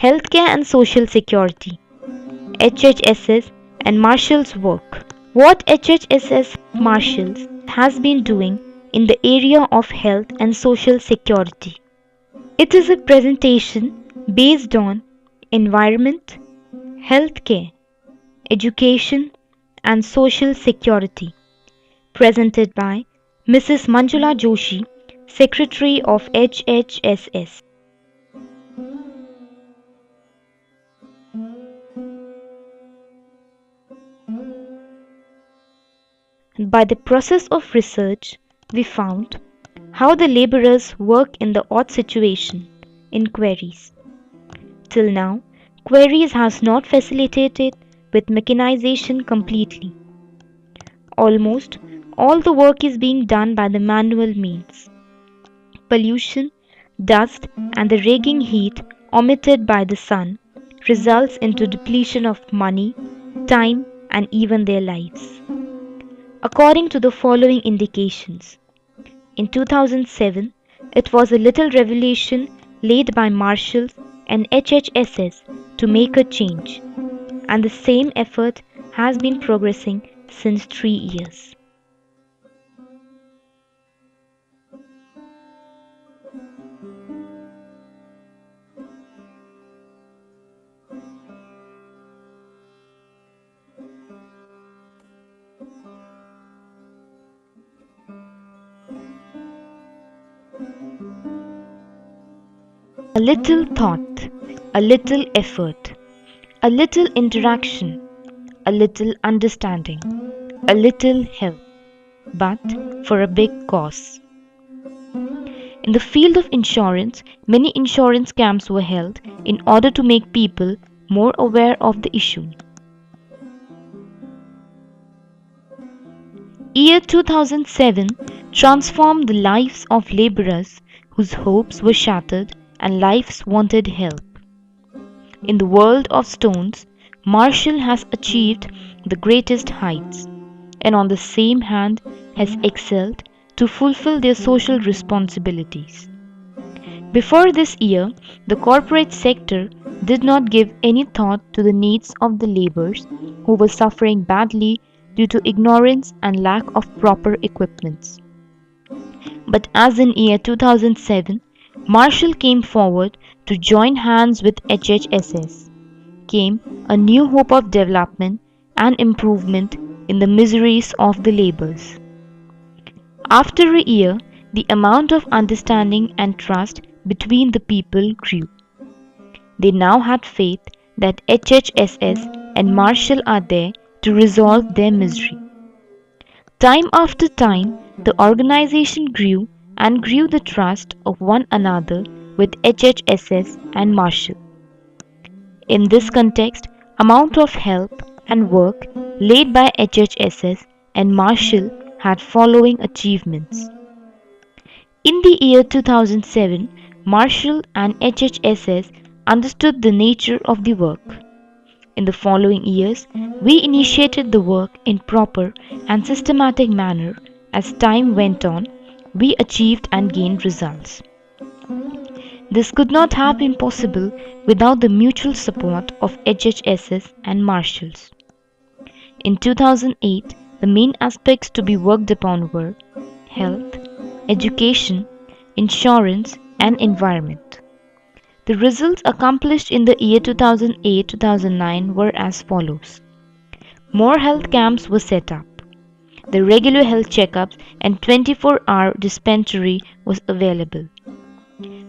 Healthcare and Social Security, HHSS and Marshall's work. What HHSS Marshall's has been doing in the area of health and social security. It is a presentation based on environment, healthcare, education, and social security, presented by Mrs. Manjula Joshi, Secretary of HHSS. By the process of research, we found how the laborers work in the odd situation in quarries. Till now, quarries has not facilitated with mechanization completely. Almost all the work is being done by the manual means. Pollution, dust, and the raging heat emitted by the sun results into depletion of money, time, and even their lives. According to the following indications, in 2007, it was a little revelation laid by Marshall and HHSS to make a change, and the same effort has been progressing since 3 years. A little thought, a little effort, a little interaction, a little understanding, a little help, but for a big cause. In the field of insurance, many insurance camps were held in order to make people more aware of the issue. Year 2007 transformed the lives of laborers whose hopes were shattered and lives wanted help. In the world of stones, Marshall has achieved the greatest heights, and on the same hand has excelled to fulfill their social responsibilities. Before this year, the corporate sector did not give any thought to the needs of the laborers who were suffering badly due to ignorance and lack of proper equipments. But as in year 2007, Marshall came forward to join hands with HHSS, came a new hope of development and improvement in the miseries of the laborers. After a year, the amount of understanding and trust between the people grew. They now had faith that HHSS and Marshall are there to resolve their misery. Time after time, the organization grew and grew the trust of one another with HHSS and Marshall. In this context, amount of help and work laid by HHSS and Marshall had following achievements. In the year 2007, Marshall and HHSS understood the nature of the work. In the following years, we initiated the work in proper and systematic manner. As time went on, we achieved and gained results. This could not have been possible without the mutual support of HHSS and Marshalls. In 2008, the main aspects to be worked upon were health, education, insurance, and environment. The results accomplished in the year 2008-2009 were as follows. More health camps were set up. The regular health checkups and 24-hour dispensary was available.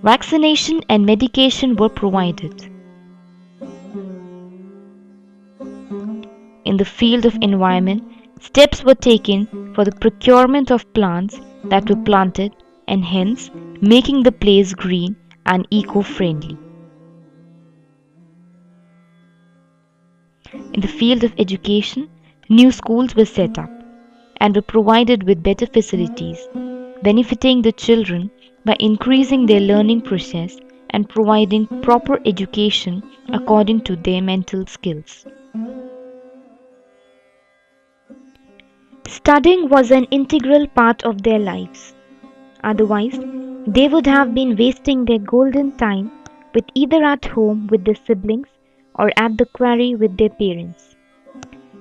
Vaccination and medication were provided. In the field of environment, steps were taken for the procurement of plants that were planted and hence making the place green and eco-friendly. In the field of education, new schools were set up and were provided with better facilities, benefiting the children by increasing their learning process and providing proper education according to their mental skills. Studying was an integral part of their lives. Otherwise, they would have been wasting their golden time with either at home with their siblings or at the quarry with their parents.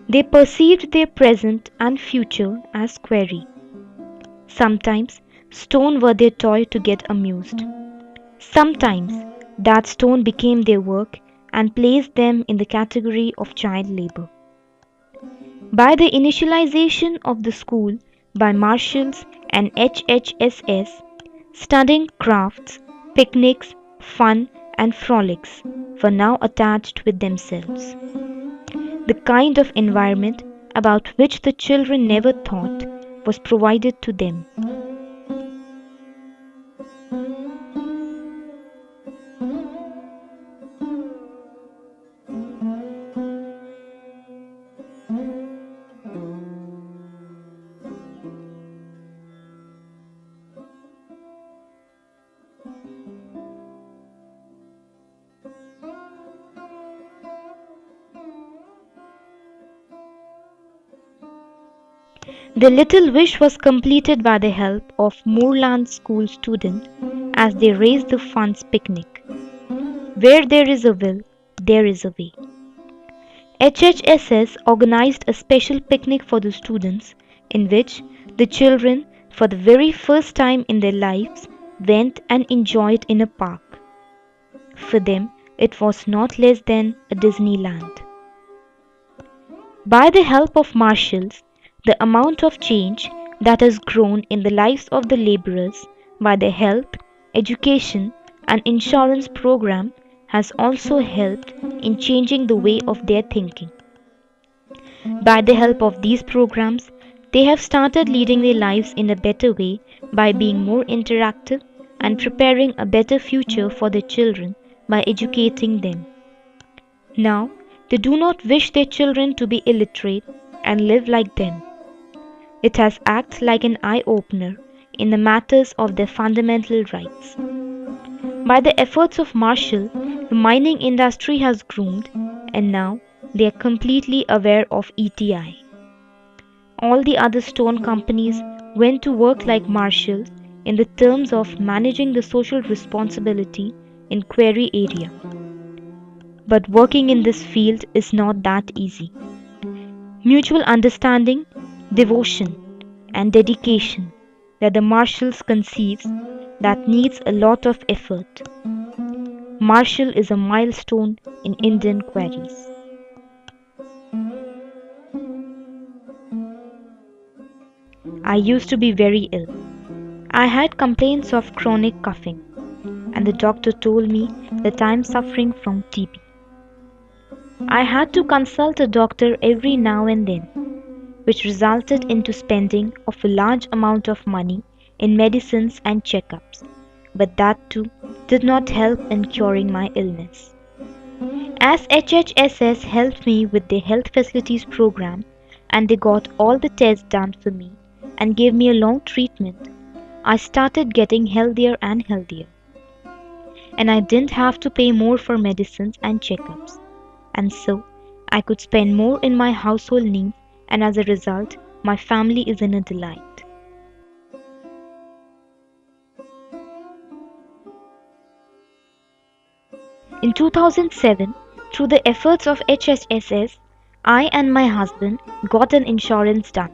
They perceived their present and future as quarry. Sometimes stone were their toy to get amused. Sometimes that stone became their work and placed them in the category of child labor. By the initialization of the school by Marshalls and HHSS, studying crafts, picnics, fun, and frolics were now attached with themselves. The kind of environment about which the children never thought was provided to them. The little wish was completed by the help of Moorland School students as they raised the funds picnic. Where there is a will, there is a way. HHSS organized a special picnic for the students in which the children, for the very first time in their lives, went and enjoyed in a park. For them, it was not less than a Disneyland. By the help of Marshalls, the amount of change that has grown in the lives of the laborers by the health, education, and insurance program has also helped in changing the way of their thinking. By the help of these programs, they have started leading their lives in a better way by being more interactive and preparing a better future for their children by educating them. Now, they do not wish their children to be illiterate and live like them. It has acted like an eye-opener in the matters of their fundamental rights. By the efforts of Marshall, the mining industry has groomed and now they are completely aware of ETI. All the other stone companies went to work like Marshall in the terms of managing the social responsibility in Quarry area. But working in this field is not that easy. Mutual understanding, devotion, and dedication that the Marshalls conceives that needs a lot of effort. Marshall is a milestone in Indian quarries. I used to be very ill. I had complaints of chronic coughing, and the doctor told me that I am suffering from TB. I had to consult a doctor every now and then, which resulted into spending of a large amount of money in medicines and checkups, but that too did not help in curing my illness. As HHSS helped me with their health facilities program and they got all the tests done for me and gave me a long treatment, I started getting healthier and healthier. And I didn't have to pay more for medicines and checkups. And so I could spend more in my household needs, and as a result, my family is in a delight. In 2007, through the efforts of HSSS, I and my husband got an insurance done.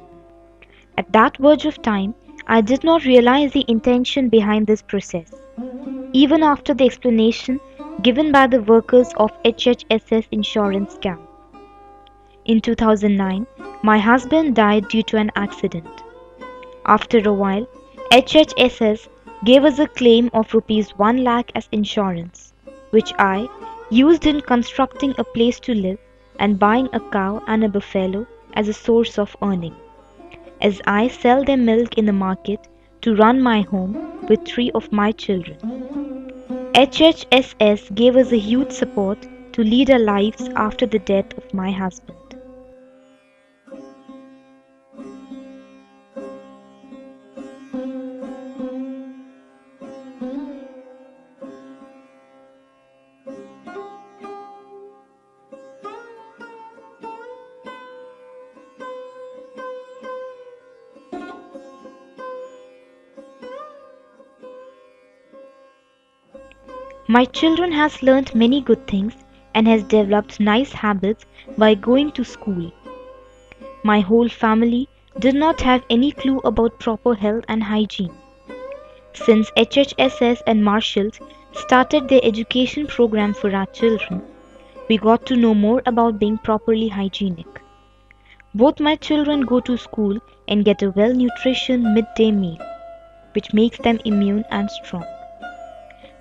At that verge of time, I did not realize the intention behind this process, even after the explanation given by the workers of HHSS insurance camp. In 2009, my husband died due to an accident. After a while, HHSS gave us a claim of rupees 1 lakh as insurance, which I used in constructing a place to live and buying a cow and a buffalo as a source of earning, as I sell their milk in the market to run my home with 3 of my children. HHSS gave us a huge support to lead our lives after the death of my husband. My children has learnt many good things and has developed nice habits by going to school. My whole family did not have any clue about proper health and hygiene. Since HHSS and Marshalls started their education program for our children, we got to know more about being properly hygienic. Both my children go to school and get a well nutrition midday meal, which makes them immune and strong.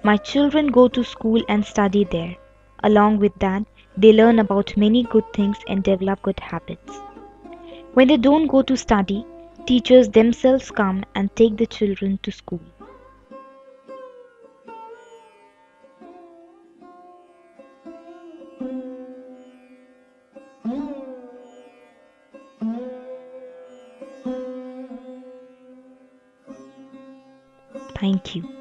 My children go to school and study there. Along with that, they learn about many good things and develop good habits. When they don't go to study, teachers themselves come and take the children to school. Thank you.